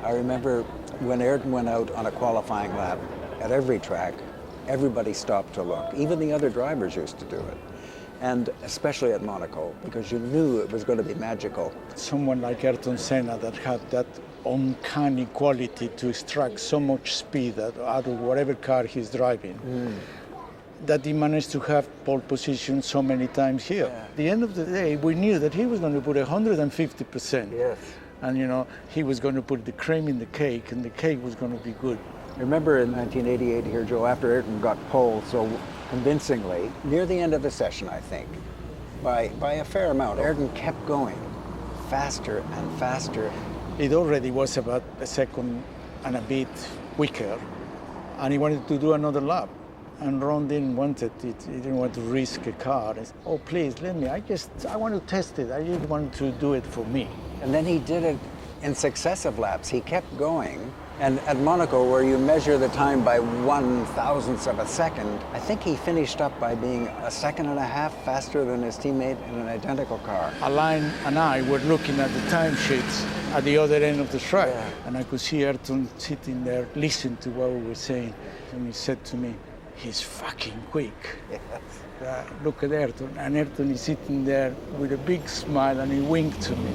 I remember when Ayrton went out on a qualifying lap at every track, everybody stopped to look. Even the other drivers used to do it. And especially at Monaco, because you knew it was going to be magical. Someone like Ayrton Senna that had that uncanny quality to extract so much speed out of whatever car he's driving, that he managed to have pole position so many times here. Yeah. At the end of the day, we knew that he was going to put 150%. Yes. And, he was going to put the cream in the cake, and the cake was going to be good. Remember in 1988 here, Joe, after Ayrton got pole so convincingly, near the end of the session, I think, by a fair amount, Ayrton kept going faster and faster. It already was about a second and a bit quicker, and he wanted to do another lap. And Ron didn't want it. He didn't want to risk a car. He said, oh, please, let me. I want to test it. I just want to do it for me. And then he did it in successive laps. He kept going. And at Monaco, where you measure the time by 1/1000th of a second, I think he finished up by being a second and a half faster than his teammate in an identical car. Alain and I were looking at the timesheets at the other end of the track. Yeah. And I could see Ayrton sitting there, listening to what we were saying. And he said to me, he's fucking quick. Yes. Look at Ayrton. And Ayrton is sitting there with a big smile, and he winked to me.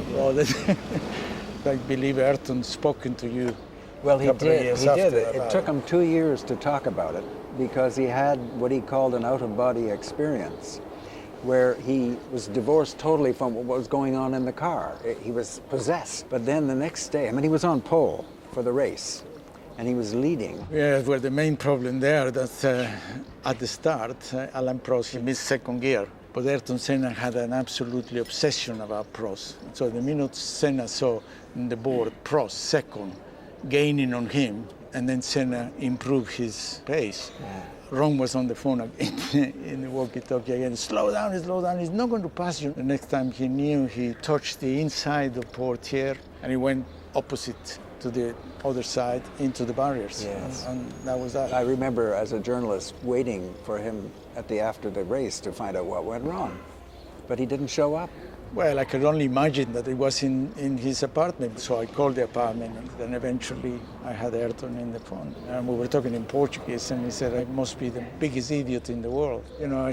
I believe Ayrton's spoken to you. Well, he did. He did. It about took him 2 years to talk about it because he had what he called an out-of-body experience, where he was divorced totally from what was going on in the car. He was possessed. But then the next day, he was on pole for the race, and he was leading. Yeah, well, the main problem there that at the start, Alain Prost missed second gear. But Ayrton Senna had an absolutely obsession about Prost. So the minute Senna saw in the board Prost second, gaining on him, and then Senna improved his pace. Yeah. Ron was on the phone again, in the walkie-talkie again, slow down, he's not going to pass you. The next time he knew, he touched the inside of Portier, and he went opposite to the other side into the barriers. Yes. And that was that. I remember as a journalist waiting for him after the race to find out what went wrong, but he didn't show up. Well, I could only imagine that it was in his apartment, so I called the apartment, and then eventually I had Ayrton in the phone. And we were talking in Portuguese, and he said, I must be the biggest idiot in the world.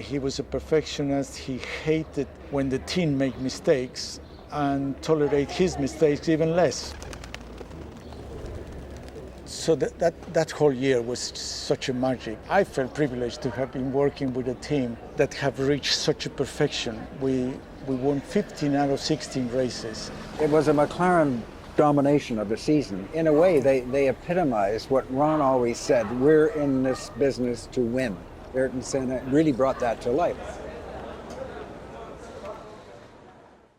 He was a perfectionist. He hated when the team made mistakes and tolerate his mistakes even less. So that whole year was such a magic. I felt privileged to have been working with a team that have reached such a perfection. We won 15 out of 16 races. It was a McLaren domination of the season. In a way, they epitomized what Ron always said, we're in this business to win. Ayrton Senna really brought that to life.